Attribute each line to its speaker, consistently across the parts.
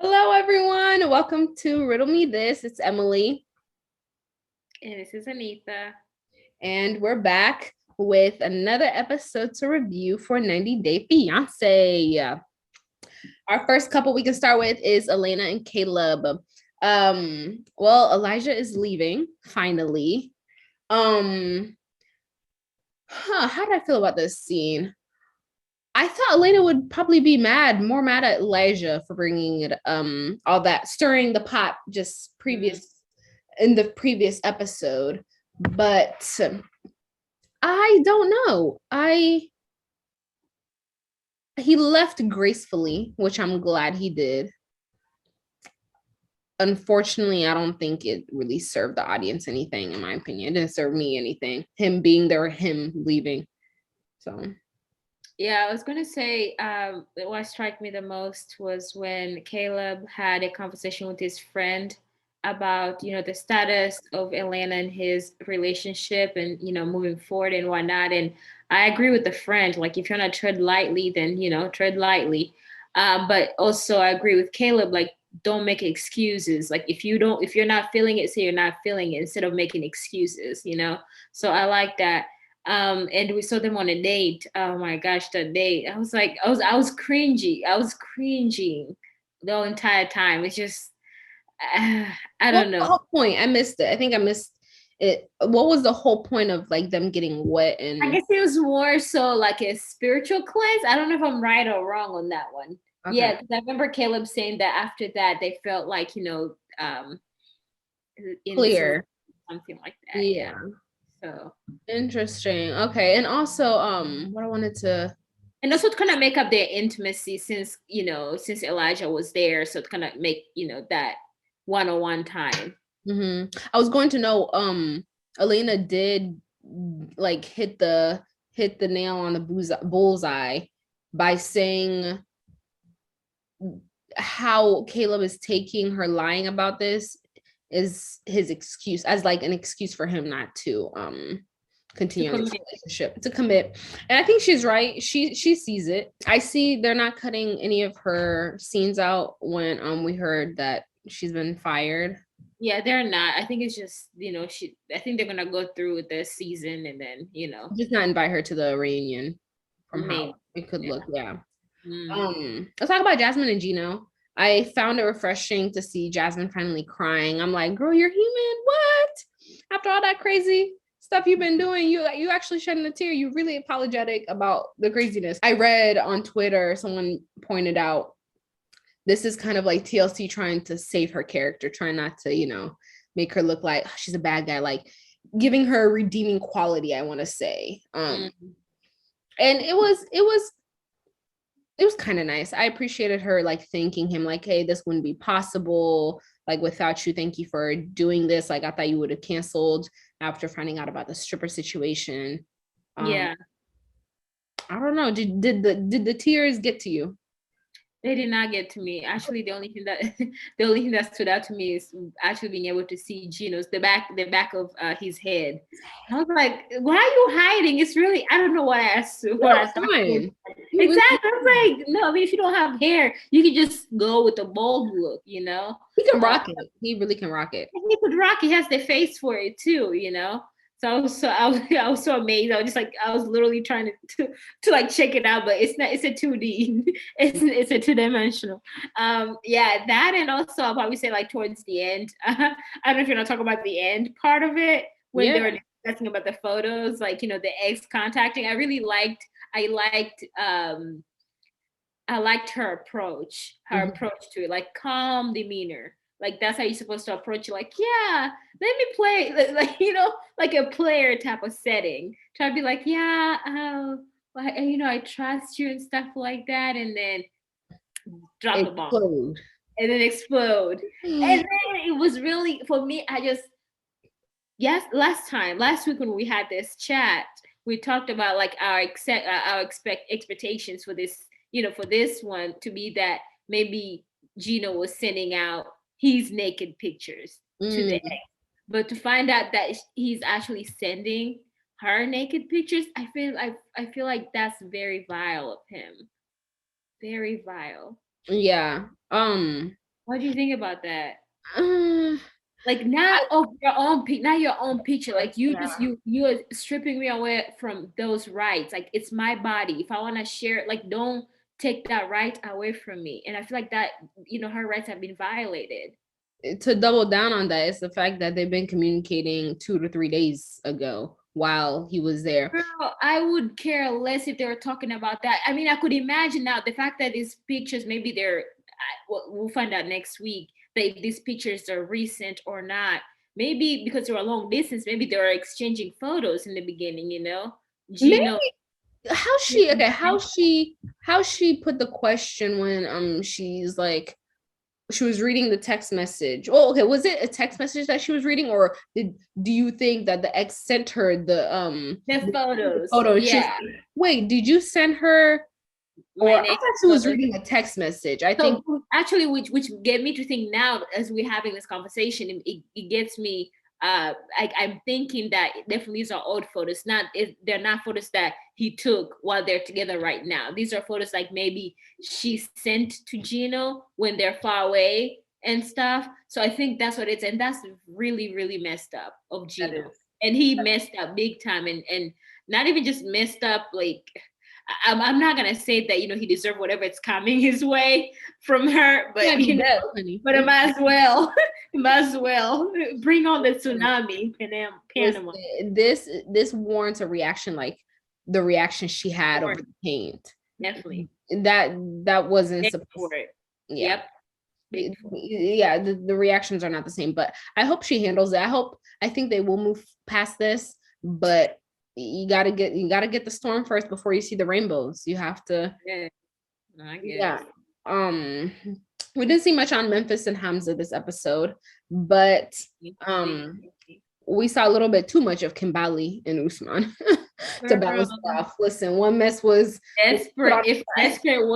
Speaker 1: Hello, everyone. Welcome to Riddle Me This. It's Emily.
Speaker 2: And this is Anitha.
Speaker 1: And we're back with another episode to review for 90 Day Fiancé. Our first couple we can start with is Elena and Caleb. Well, Elijah is leaving, finally. How did I feel about this scene? I thought Elena would probably be more mad at Elijah for bringing it, all that, stirring the pot just in the previous episode. But I don't know. He left gracefully, which I'm glad he did. Unfortunately, I don't think it really served the audience anything, in my opinion. It didn't serve me anything. Him being there, him leaving. So
Speaker 2: Yeah, I was gonna say what struck me the most was when Caleb had a conversation with his friend about the status of Elena and his relationship and moving forward and whatnot. And I agree with the friend, like if you're not tread lightly, then tread lightly. But also I agree with Caleb, like don't make excuses. Like if you're not feeling it, say you're not feeling it instead of making excuses. So I like that. And we saw them on a date. Oh my gosh, that date. I was like, I was cringy. I was cringing the entire time. It's just I
Speaker 1: what
Speaker 2: don't
Speaker 1: was the
Speaker 2: know.
Speaker 1: whole point? I missed it. I think I missed it. What was the whole point of like them getting wet
Speaker 2: I
Speaker 1: and
Speaker 2: guess it was more so like a spiritual cleanse. I don't know if I'm right or wrong on that one.
Speaker 1: okay,
Speaker 2: Yeah, because I remember Caleb saying that after that they felt like, in
Speaker 1: clear?
Speaker 2: something like that. Yeah.
Speaker 1: Yeah.
Speaker 2: So
Speaker 1: Interesting. Okay. And also, what I wanted to
Speaker 2: and also to kind of make up their intimacy since Elijah was there. So to kind of make, that one-on-one time.
Speaker 1: I was going to know, Elena did like hit the nail on the bullseye by saying how Caleb is taking her lying about this is his excuse as like an excuse for him not to
Speaker 2: To
Speaker 1: continue in this
Speaker 2: commit.
Speaker 1: relationship, to commit. And I think she's right. She sees it. I see they're not cutting any of her scenes out when we heard that she's been fired.
Speaker 2: Yeah, they're not. I think it's just, I think they're gonna go through with this season and then,
Speaker 1: Just not invite her to the reunion from how
Speaker 2: maybe.
Speaker 1: it could
Speaker 2: Yeah.
Speaker 1: look. Yeah.
Speaker 2: Mm.
Speaker 1: Let's talk about Jasmine and Gino. I found it refreshing to see Jasmine finally crying. I'm like, girl, you're human. What? After all that crazy stuff you've been doing, you actually shedding a tear. You're really apologetic about the craziness. I read on Twitter, someone pointed out this is kind of like TLC trying to save her character, trying not to, make her look like she's a bad guy, like giving her a redeeming quality, I want to say.
Speaker 2: Mm.
Speaker 1: And it was kind of nice. I appreciated her like thanking him, like, hey, this wouldn't be possible. Like without you, thank you for doing this. Like I thought you would have canceled after finding out about the stripper situation. Um,
Speaker 2: Yeah.
Speaker 1: I don't know. Did the tears get to you?
Speaker 2: They did not get to me. Actually, the only thing that the only thing that stood out to me is actually being able to see Gino's the back of his head. I was like, "Why are you hiding?" It's really I don't know what what I thought.
Speaker 1: Fine.
Speaker 2: Exactly. I was like, no. I mean, if you don't have hair, you can just go with the bald look.
Speaker 1: He can rock it. He really can rock it.
Speaker 2: He could rock. He has the face for it too. So I was so amazed. I was just like I was literally trying to like check it out, but it's not. It's a 2D. It's a two-dimensional. Yeah, that and also I'll probably say like towards the end. I don't know if you're not talking about the end part of it when they
Speaker 1: Yeah.
Speaker 2: were discussing about the photos, like the ex contacting. I really liked. I liked her approach. Her
Speaker 1: Mhm.
Speaker 2: approach to it, like calm demeanor. Like that's how you're supposed to approach it. Like, yeah, let me play, like like a player type of setting. Try to be like, yeah, like, I trust you and stuff like that, and then drop the bomb,
Speaker 1: Explode.
Speaker 2: and then explode. And then it was really for me. I just yes, last week when we had this chat, we talked about like our expectations for this, for this one to be that maybe Gino was sending out his naked pictures to the
Speaker 1: Mm.
Speaker 2: ex, but to find out that he's actually sending her naked pictures, I feel like that's very vile of him. Very vile.
Speaker 1: Yeah.
Speaker 2: What do you think about that?
Speaker 1: Uh,
Speaker 2: Like not of your own not your own picture. Like you
Speaker 1: yeah.
Speaker 2: just you're stripping me away from those rights. Like it's my body. If I want to share it, like don't take that right away from me. And I feel like that, her rights have been violated.
Speaker 1: To double down on that, it's the fact that they've been communicating 2 to 3 days ago while he was there.
Speaker 2: Girl, I would care less if they were talking about that. I mean, I could imagine now the fact that these pictures, maybe we'll find out next week that if these pictures are recent or not. Maybe because they were long distance, maybe they were exchanging photos in the beginning,
Speaker 1: Maybe
Speaker 2: Gino.
Speaker 1: how she put the question when she's like she was reading the text message. Oh, okay. Was it a text message that she was reading, or do you think that the ex sent her
Speaker 2: The photos?
Speaker 1: photo?
Speaker 2: Yeah.
Speaker 1: Wait, did you send her? Or I thought she was reading a text message. I think
Speaker 2: actually, which get me to think now as we're having this conversation, it gets me. I'm thinking that definitely these are old photos. They're not photos that he took while they're together right now. These are photos like maybe she sent to Gino when they're far away and stuff. So I think that's what it's, and that's really really messed up of Gino, and he messed up big time, and not even just messed up like. I'm not gonna say that he deserved whatever it's coming his way from her, but but I might as well, might as well bring on the tsunami, Panama.
Speaker 1: This warrants a reaction like the reaction she had over the paint.
Speaker 2: Definitely.
Speaker 1: That wasn't
Speaker 2: supposed.
Speaker 1: Yeah. Yep. Yeah, the reactions are not the same, but I hope she handles it. I think they will move past this, but you gotta get the storm first before you see the rainbows. You have to. Yeah. I guess. Yeah. We didn't see much on Memphis and Hamza this episode, but we saw a little bit too much of Kimbali and Usman to balance it off. Listen, one mess was
Speaker 2: desperate. If desperate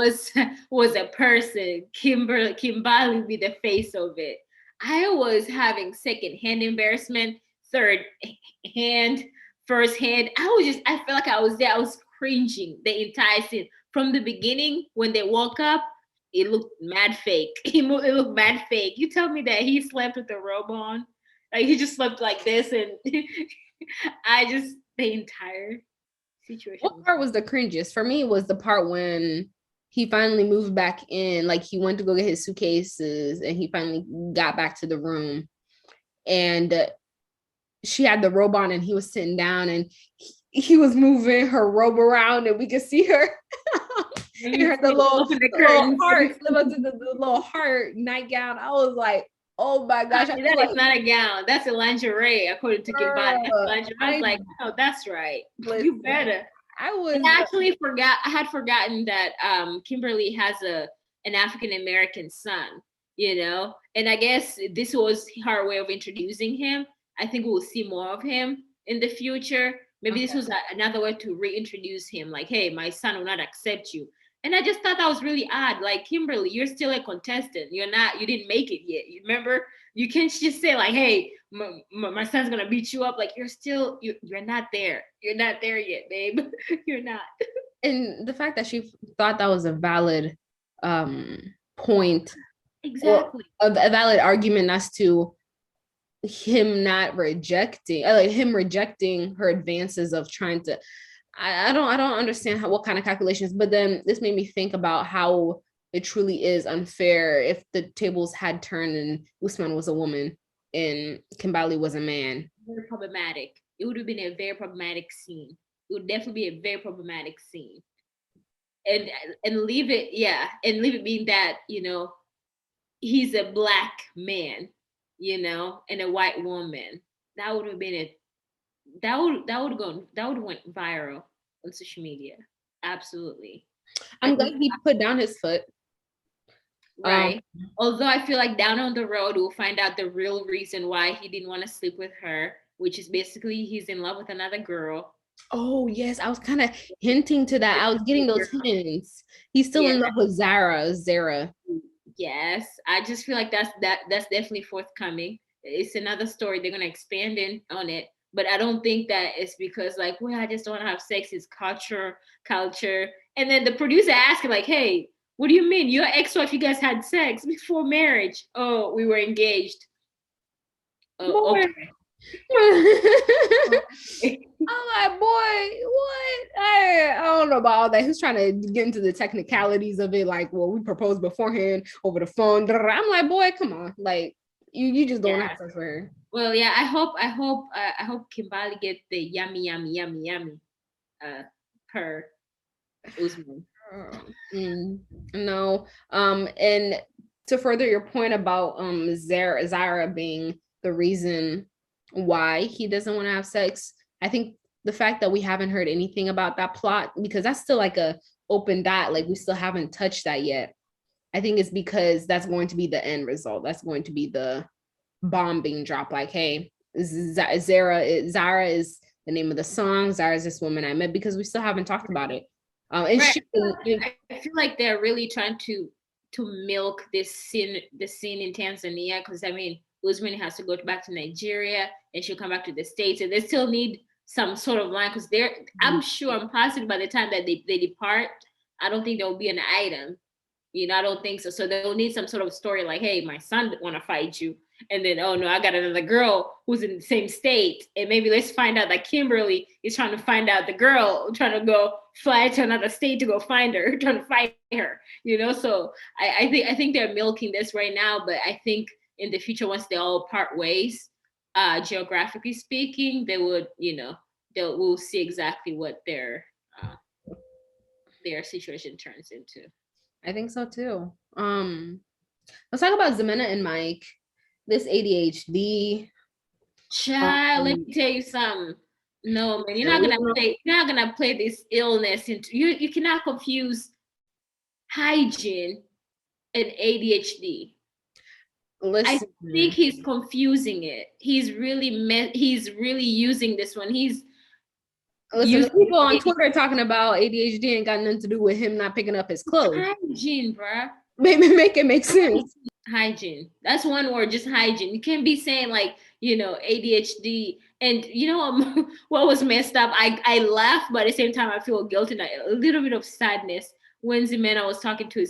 Speaker 2: was a person, Kimbali would be the face of it. I was having second-hand embarrassment, third-hand, first-hand. I felt like I was there. I was cringing the entire scene from the beginning when they woke up. It looked mad fake. It looked mad fake. You tell me that he slept with the robe on. Like he just slept like this, and the entire situation.
Speaker 1: What part was the cringiest? For me, was the part when he finally moved back in, like he went to go get his suitcases and he finally got back to the room. And she had the robe on and he was sitting down and he was moving her robe around and we could see her the little heart, the little heart nightgown. I was like, oh my gosh.
Speaker 2: That is not a gown. That's a lingerie, according to Kimbali. I was like, oh, that's right. You better. I had forgotten that Kimberly has an African American son, and I guess this was her way of introducing him. I think we'll see more of him in the future. Maybe this was another way to reintroduce him, like, hey, my son will not accept you. And I just thought that was really odd. Like, Kimberly, you're still a contestant. You didn't make it yet. You remember? You can't just say like, hey, my son's going to beat you up. Like, you're not there. You're not there yet, babe. You're not.
Speaker 1: And the fact that she thought that was a valid point.
Speaker 2: Exactly.
Speaker 1: A valid argument as to him not rejecting, like him rejecting her advances of trying to, I don't understand what kind of calculations, but then this made me think about how it truly is unfair if the tables had turned and Usman was a woman and Kimbali was a man.
Speaker 2: Very problematic. It would have been a very problematic scene. It would definitely be a very problematic scene. And leave it being that, he's a black man, and a white woman. That would have been that would went viral on social media. Absolutely.
Speaker 1: I'm glad he put down his foot.
Speaker 2: Right. Although I feel like down on the road we'll find out the real reason why he didn't want to sleep with her, which is basically he's in love with another girl.
Speaker 1: Oh yes, I was kind of hinting to that. I was getting those hints. He's still in love with Zara.
Speaker 2: Yes, I just feel like that's definitely forthcoming. It's another story. They're gonna expand on it, but I don't think that it's because like, well, I just don't want to have sex. It's culture, and then the producer asked him like, hey, What do you mean? Your ex-wife, you guys had sex before marriage? Oh, we were engaged. Oh, okay.
Speaker 1: I'm like, boy, what? I don't know about all that. Who's trying to get into the technicalities of it? Like, well, we proposed beforehand over the phone. I'm like, boy, come on. Like, you just don't have sex with her.
Speaker 2: Well, yeah, I hope Kimbali get the yummy per Usman.
Speaker 1: No. And to further your point about Zara being the reason why he doesn't want to have sex, I think the fact that we haven't heard anything about that plot, because that's still like a open dot, like we still haven't touched that yet. I think it's because that's going to be the end result. That's going to be the bomb being dropped. Like, hey, Zara is the name of the song. Zara is this woman I met, because we still haven't talked about it. And
Speaker 2: right. I feel like they're really trying to milk this scene in Tanzania, because I mean, Usman has to go back to Nigeria and she'll come back to the States, and they still need some sort of line, because I'm sure, I'm positive by the time that they depart, I don't think there will be an item. You know, I don't think so. So they'll need some sort of story like, hey, my son want to fight you. And then, oh no, I got another girl who's in the same state. And maybe let's find out that Kimberly is trying to find out the girl, trying to go fly to another state to go find her, trying to fight her, you know? So I think they're milking this right now, but I think in the future, once they all part ways, geographically speaking, they would, you know, we'll see exactly what their situation turns into.
Speaker 1: I think so too. Let's talk about Zemena and Mike. This ADHD.
Speaker 2: Child, let me tell you something. No, man, you're not gonna play this illness into you cannot confuse hygiene and ADHD. Listen, I think he's confusing it. He's really using this one.
Speaker 1: Listen, people on Twitter talking about ADHD ain't got nothing to do with him not picking up his clothes.
Speaker 2: Hygiene, bruh.
Speaker 1: Maybe make it make sense.
Speaker 2: Hygiene. That's one word, just hygiene. You can't be saying like, you know, ADHD. And you know what was messed up? I laughed, but at the same time, I feel guilty and a little bit of sadness when Zemena was talking to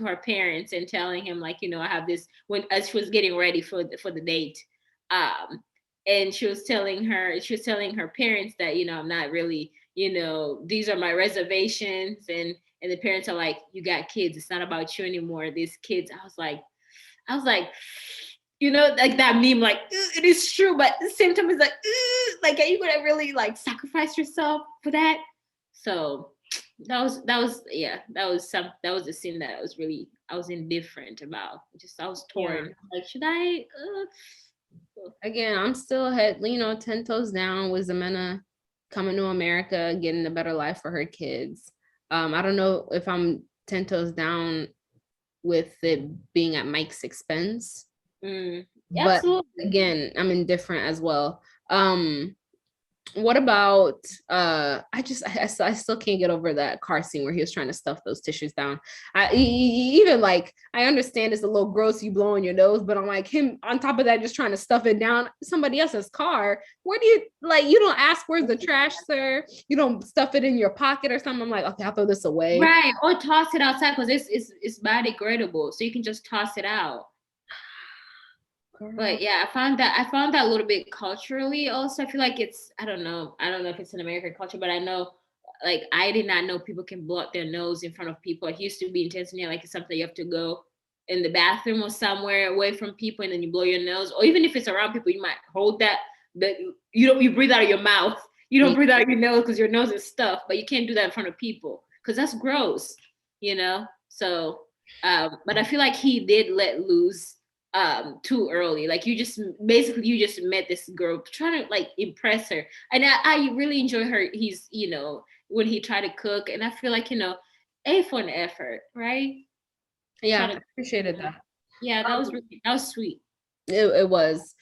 Speaker 2: her parents and telling him like, you know, I have this, as she was getting ready for the date. And she was telling her parents that, you know, I'm not really, you know, these are my reservations. And the parents are like, you got kids. It's not about you anymore. These kids. I was like, you know, like that meme, like, it is true. But at the same time, it's like, are you going to really like sacrifice yourself for that? So that was the scene that I was indifferent about. I was torn. Yeah. Like, should I,
Speaker 1: Again, I'm still 10 toes down with Zemena coming to America, getting a better life for her kids. I don't know if I'm 10 toes down with it being at Mike's expense. But absolutely. Again, I'm indifferent as well. What about I still can't get over that car scene where he was trying to stuff those tissues down. Even like, I understand it's a little gross, you blowing your nose, but I'm like, him on top of that just trying to stuff it down somebody else's car. Where do you, like, you don't ask where's the trash, sir? You don't stuff it in your pocket or something. I'm like, okay, I'll throw this away,
Speaker 2: right? Or toss it outside, because it's biodegradable, so you can just toss it out. But yeah, I found that a little bit culturally also. I feel like I don't know if it's an American culture, but I know, like, I did not know people can blow up their nose in front of people. It used to be in Tanzania, like, it's something you have to go in the bathroom or somewhere away from people, and then you blow your nose. Or even if it's around people, you might hold that, but you breathe out of your mouth. You don't breathe out of your nose because your nose is stuffed, but you can't do that in front of people because that's gross, you know? So, but I feel like he did let loose too early. Like, you just met this girl trying to like impress her, and I really enjoy her. He's, you know, when he tried to cook, and I feel like, you know, A for an effort, right?
Speaker 1: Yeah, I appreciated that.
Speaker 2: Yeah, that was sweet.
Speaker 1: It was.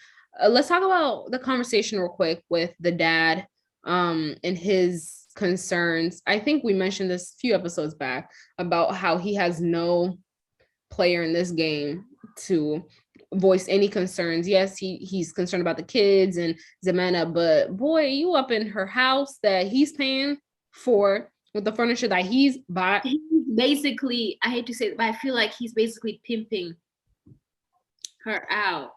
Speaker 1: Let's talk about the conversation real quick with the dad and his concerns. I think we mentioned this a few episodes back about how he has no player in this game to voice any concerns. Yes, he's concerned about the kids and Zemena, but boy, you up in her house that he's paying for with the furniture that he's bought.
Speaker 2: He's basically, I hate to say it, but I feel like he's basically pimping her out.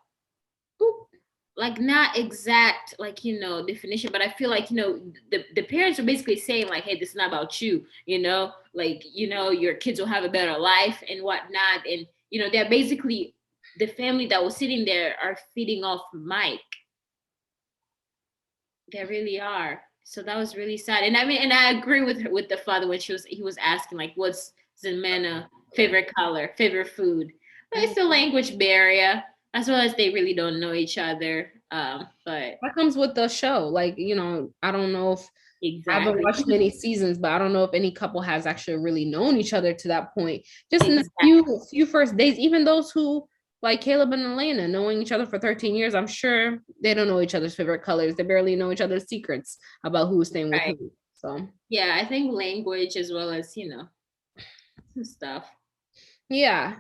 Speaker 2: Like not exact, like, you know, definition, but I feel like, you know, the parents are basically saying like, hey, this is not about you, you know, like, you know, your kids will have a better life and whatnot. And, you know, they're basically, the family that was sitting there are feeding off Mike. They really are. So that was really sad. And I mean, and I agree with her, with the father when he was asking like, what's Ximena favorite color, favorite food? But it's the language barrier, as well as they really don't know each other. But
Speaker 1: that comes with the show. Like, you know, I don't know if
Speaker 2: exactly.
Speaker 1: I haven't watched many seasons, but I don't know if any couple has actually really known each other to that point. Just in the few first days, even those who like Caleb and Elena, knowing each other for 13 years, I'm sure they don't know each other's favorite colors. They barely know each other's secrets about who's staying with who. So
Speaker 2: yeah, I think language as well as, you know, some stuff.
Speaker 1: Yeah.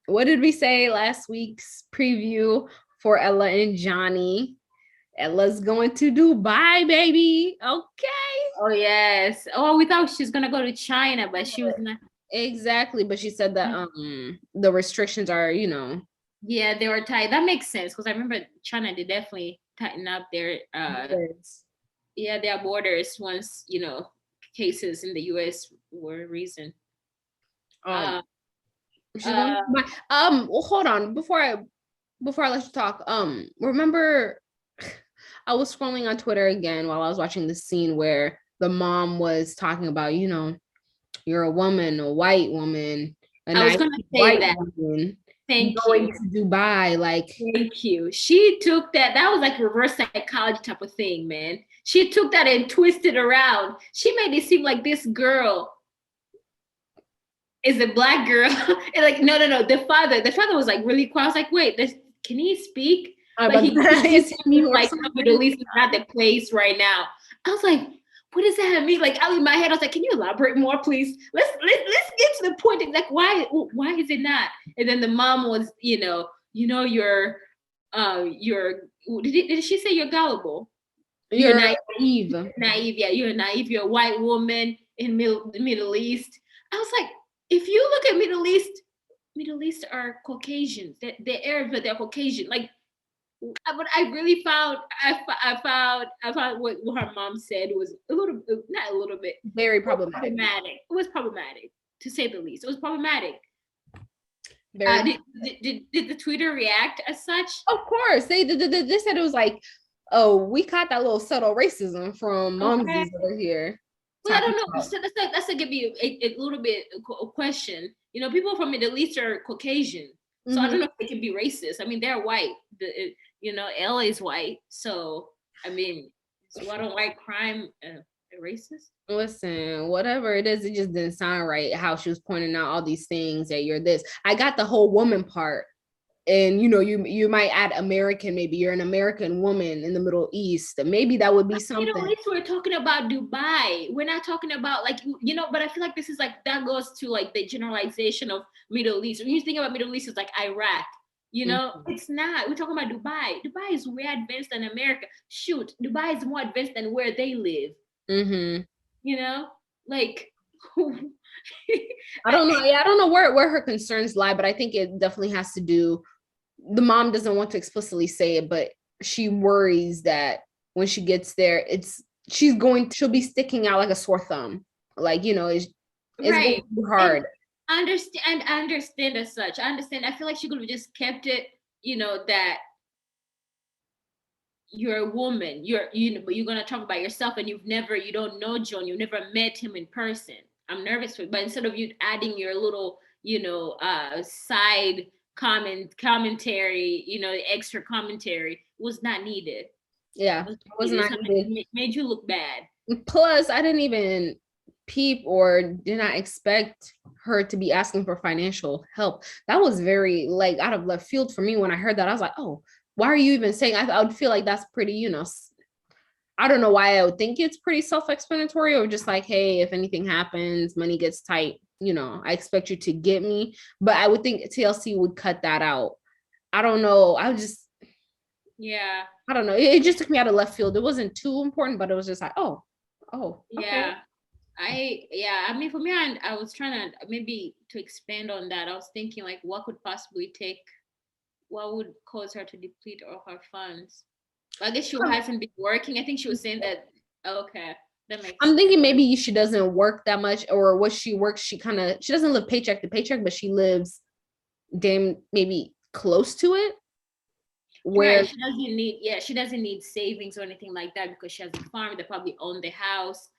Speaker 1: What did we say last week's preview for Ella and Johnny? Ella's going to Dubai, baby. Okay.
Speaker 2: Oh yes. Oh, we thought she's gonna go to China, but she was not.
Speaker 1: Exactly, but she said that the restrictions are, you know.
Speaker 2: Yeah, they were tight. That makes sense because I remember China did definitely tighten up their yeah, their borders once, you know, cases in the US were recent.
Speaker 1: Well, hold on before I let you talk. Remember I was scrolling on Twitter again while I was watching the scene where the mom was talking about, you know, you're a woman, a white woman,
Speaker 2: I was gonna say that.
Speaker 1: Woman, Thank you. To Dubai, like.
Speaker 2: Thank you. She took that. That was like reverse psychology type of thing, man. She took that and twisted around. She made it seem like this girl is a black girl. And like, no. The father was like really quiet. I was like, wait, can he speak? But he like Middle East is not the place right now. I was like, what does that mean? Like out in my head, I was like, can you elaborate more, please? Let's get to the point. Like, why is it not? And then the mom was, your did she say you're gullible? You're naive. Naive, yeah, you're naive. You're a white woman in the Middle East. I was like, if you look at Middle East are Caucasians. They're Arab, but they're Caucasian. Like, but I really found what her mom said was not a little bit,
Speaker 1: very problematic.
Speaker 2: It was problematic, to say the least. It was problematic. Did the Twitter react as such?
Speaker 1: Of course, they said it was like, oh, we caught that little subtle racism from momsies over here.
Speaker 2: Well, I don't know. That's gonna be a little bit a question. You know, people from Middle East are Caucasian, so I don't know if they can be racist. I mean, they're white. LA is white, so I mean, so I don't like crime. Racist?
Speaker 1: Listen, whatever it is, it just didn't sound right. How she was pointing out all these things that you're this. I got the whole woman part. And you might add American, maybe you're an American woman in the Middle East. Maybe that would be something.
Speaker 2: At least we're talking about Dubai. We're not talking about like, but I feel like this is like, that goes to like the generalization of Middle East. When you think about Middle East, it's like Iraq. It's not. We're talking about Dubai. Dubai is way advanced than America. Shoot, Dubai is more advanced than where they live. Like
Speaker 1: I don't know. Yeah, I don't know where her concerns lie, but I think it definitely has to do. The mom doesn't want to explicitly say it, but she worries that when she gets there, she'll be sticking out like a sore thumb. Like, it's going to be hard.
Speaker 2: I understand as such. I understand. I feel like she could have just kept it, that you're a woman, but you're gonna talk about yourself, and you don't know John, you've never met him in person. I'm nervous for, but instead of you adding your little, side commentary, extra commentary was not needed.
Speaker 1: Yeah, it was not needed.
Speaker 2: Made you look bad.
Speaker 1: Plus, I didn't even peep or did not expect her to be asking for financial help. That was very like out of left field for me. When I heard that, I was like, oh, why are you even saying? I would feel like that's pretty, I don't know why I would think it's pretty self-explanatory, or just like, hey, if anything happens, money gets tight, I expect you to get me. But I would think TLC would cut that out. I don't know. I don't know. It just took me out of left field. It wasn't too important, but it was just like, oh,
Speaker 2: yeah. I mean, for me, I was trying to maybe to expand on that. I was thinking like, what would cause her to deplete all her funds? Well, I guess she hasn't been working. I think she was saying that. Okay, that makes
Speaker 1: I'm
Speaker 2: sense.
Speaker 1: thinking maybe she doesn't work that much, or what she works, she doesn't live paycheck to paycheck, but she lives damn maybe close to it. Where
Speaker 2: Right. She doesn't need savings or anything like that because she has a farm. They probably own the house,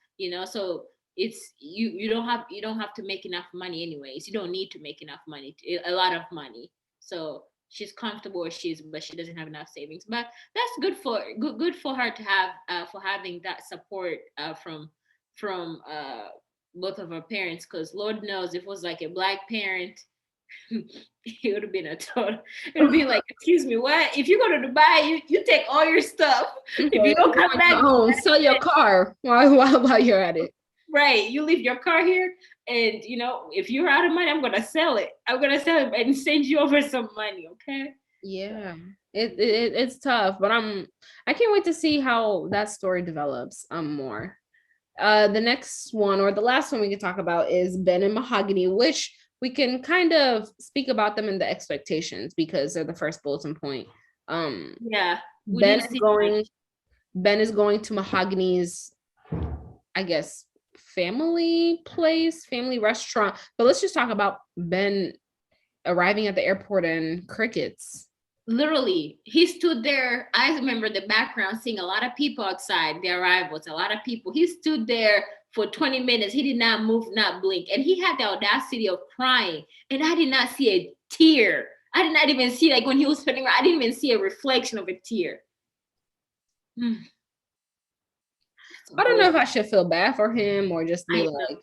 Speaker 2: so it's you don't have to make enough money anyways. You don't need to make enough money, a lot of money. So she's comfortable where she is, but she doesn't have enough savings. But that's good for her to have for having that support from both of her parents, because Lord knows if it was like a black parent, it would have been a total. It would be like, excuse me, what? If you go to Dubai, you take all your stuff. If you don't come back,
Speaker 1: sell your car while you're at it.
Speaker 2: right? You leave your car here, and if you're out of money, I'm gonna sell it. I'm gonna sell it and send you over some money, okay?
Speaker 1: Yeah, it's tough, but I can't wait to see how that story develops more. The next one, or the last one we can talk about, is Ben and Mahogany, which we can kind of speak about them in the expectations because they're the first bulletin point.
Speaker 2: Yeah,
Speaker 1: Ben is going to Mahogany's, I guess, family restaurant. But let's just talk about Ben arriving at the airport and crickets.
Speaker 2: literally, he stood there. I remember the background, seeing a lot of people outside the arrivals, a lot of people. He stood there for 20 minutes. He did not move, not blink. And he had the audacity of crying. And I did not see a tear. I did not even see, like when he was spinning around, I didn't even see a reflection of a tear.
Speaker 1: I don't know if I should feel bad for him or just be like,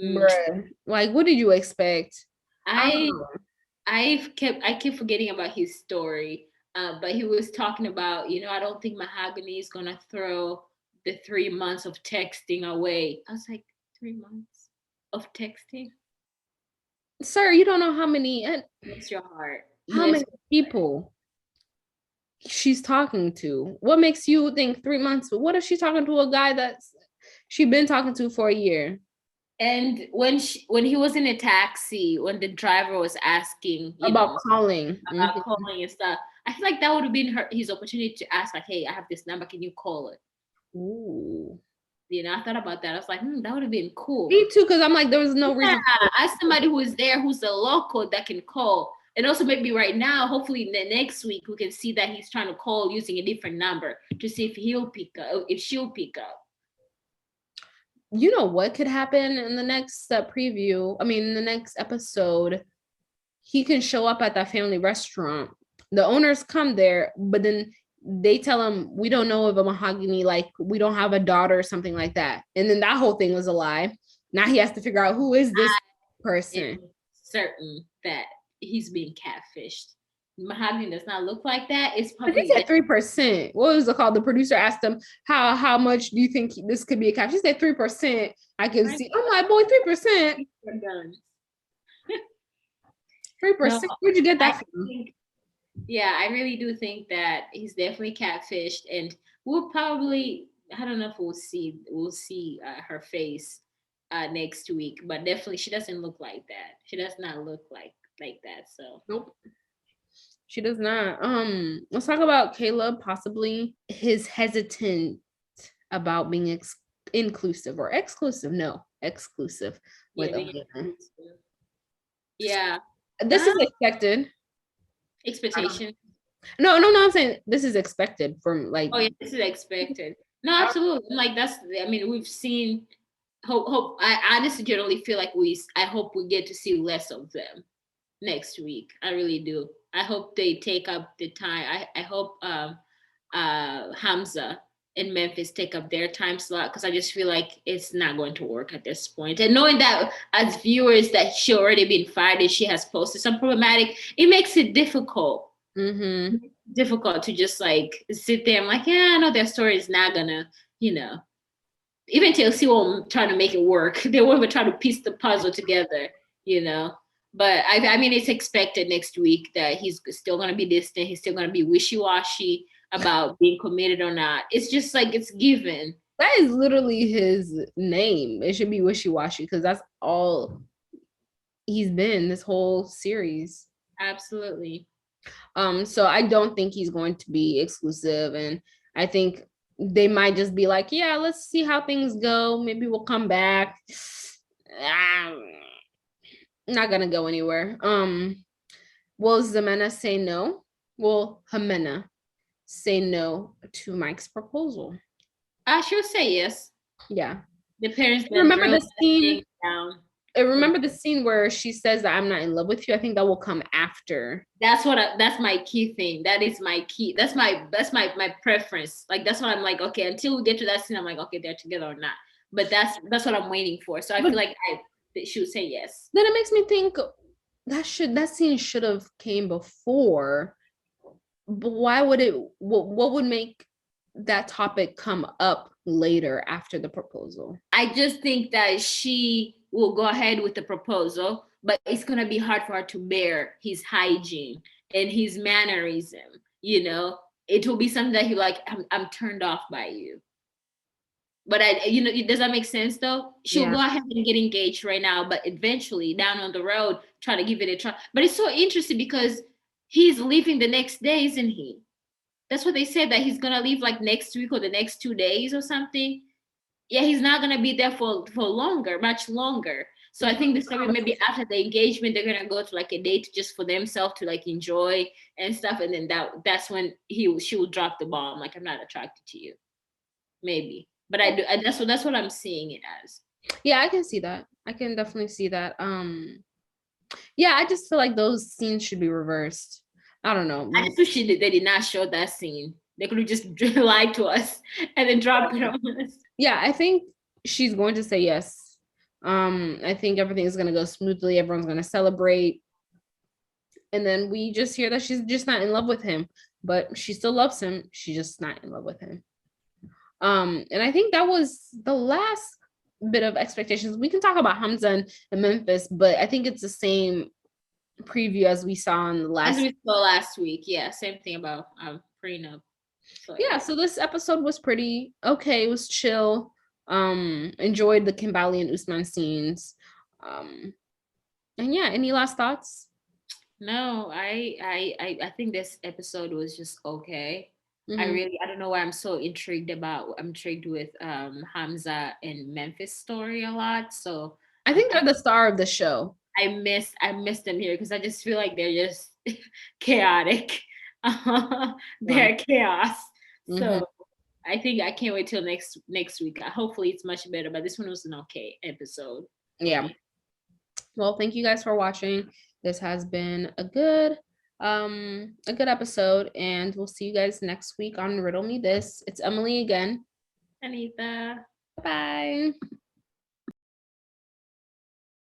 Speaker 1: bruh, like, what did you expect?
Speaker 2: I keep forgetting about his story. But he was talking about, I don't think Mahogany is gonna throw the 3 months of texting away. I was like, 3 months of texting?
Speaker 1: Sir, you don't know how many
Speaker 2: Bless your heart.
Speaker 1: how many people she's talking to. What makes you think 3 months? But what if she's talking to a guy that's she's been talking to for a year?
Speaker 2: And when he was in a taxi, when the driver was asking
Speaker 1: about calling
Speaker 2: and stuff, I feel like that would have been his opportunity to ask, like, hey, I have this number, can you call it?
Speaker 1: Ooh.
Speaker 2: I thought about that. I was like, that would have been cool.
Speaker 1: Me too, because I'm like, there was no reason.
Speaker 2: As somebody who is there, who's a local that can call. And also maybe right now, hopefully next week, we can see that he's trying to call using a different number to see if he'll pick up, if she'll pick up.
Speaker 1: You know what could happen in the next preview? I mean, in the next episode, he can show up at that family restaurant. The owners come there, but then they tell him, we don't know of a Mahogany, like we don't have a daughter or something like that. And then that whole thing was a lie. Now he has to figure out who is this person.
Speaker 2: Certain that he's being catfished. Mahogany does not look like that. It's probably
Speaker 1: he said 3%. What was it called? The producer asked him, how much do you think this could be a catfish? She said 3%. I can see. I'm like, boy, 3%. 3%. Where'd you get that from?
Speaker 2: Yeah, I really do think that he's definitely catfished, and we'll probably, I don't know if we'll see her face next week, but definitely she doesn't look like that. She does not look like that. So
Speaker 1: nope, she does not. Let's talk about Caleb, possibly his hesitant about being inclusive or exclusive. No, exclusive with Elena.
Speaker 2: Yeah,
Speaker 1: this is expected.
Speaker 2: Expectation.
Speaker 1: No, I'm saying this is expected from like.
Speaker 2: Oh yeah, this is expected. No, absolutely. Like we've seen. Hope. I honestly generally feel like I hope we get to see less of them next week. I really do. I hope they take up the time. I hope Hamza and Memphis take up their time slot, because I just feel like it's not going to work at this point. And knowing that as viewers that she already been fired and she has posted some problematic, it makes it difficult.
Speaker 1: Mm-hmm.
Speaker 2: Difficult to just like sit there. I'm like, yeah, I know their story is not gonna, even TLC won't try to make it work. They won't even try to piece the puzzle together, But I mean, it's expected next week that he's still gonna be distant. He's still gonna be wishy-washy about being committed or not. It's just like it's given.
Speaker 1: That is literally his name. It should be wishy-washy because that's all he's been this whole series.
Speaker 2: Absolutely.
Speaker 1: So I don't think he's going to be exclusive, and I think they might just be like, yeah, let's see how things go. Maybe we'll come back. Not gonna go anywhere. Will Ximena say no? Will Ximena say no to Mike's proposal?
Speaker 2: I should say yes.
Speaker 1: Yeah.
Speaker 2: The parents
Speaker 1: Remember the scene?
Speaker 2: down.
Speaker 1: I remember the scene where she says that I'm not in love with you. I think that will come after.
Speaker 2: That's my key thing. That is my key. That's my preference. Like that's what I'm like, okay, until we get to that scene, I'm like, okay, they're together or not. But that's what I'm waiting for. So I feel like she would say yes.
Speaker 1: Then it makes me think that scene should have came before. But why would it what would make that topic come up later after the proposal?
Speaker 2: I just think that she will go ahead with the proposal, but it's gonna be hard for her to bear his hygiene and his mannerism. You know, it will be something that he like. I'm turned off by you. But does that make sense though? She'll go ahead and get engaged right now, but eventually down on the road, try to give it a try. But it's so interesting because he's leaving the next day, isn't he? That's what they said, that he's gonna leave like next week or the next 2 days or something. Yeah, he's not gonna be there for longer, much longer. So I think this time maybe after the engagement, they're gonna go to like a date just for themselves to like enjoy and stuff, and then that's when she will drop the bomb. Like, I'm not attracted to you, maybe. But that's what I'm seeing it as.
Speaker 1: Yeah, I can see that. I can definitely see that. Yeah, I just feel like those scenes should be reversed. I don't know.
Speaker 2: I just wish they did not show that scene. They could have just lied to us and then dropped it on us.
Speaker 1: Yeah, I think she's going to say yes. I think everything is going to go smoothly. Everyone's going to celebrate. And then we just hear that she's just not in love with him, but she still loves him. She's just not in love with him. And I think that was the last bit of expectations. We can talk about Hamza and Memphis, but I think it's the same preview as we saw in the
Speaker 2: last week. Yeah, same thing about prenup.
Speaker 1: So, yeah, so this episode was pretty okay. It was chill. Enjoyed the Kimbali and Usman scenes. And yeah, any last thoughts?
Speaker 2: No, I think this episode was just okay. Mm-hmm. I don't know why I'm so intrigued with Hamza and Memphis story a lot. So
Speaker 1: I think they're the star of the show.
Speaker 2: I miss them here because I just feel like they're just chaotic. They're chaos. Mm-hmm. So I think I can't wait till next week. Hopefully it's much better, but this one was an okay episode.
Speaker 1: Yeah. Well, thank you guys for watching. This has been a good episode, and we'll see you guys next week on Riddle Me This. It's Emily again.
Speaker 2: Anitha.
Speaker 1: Bye.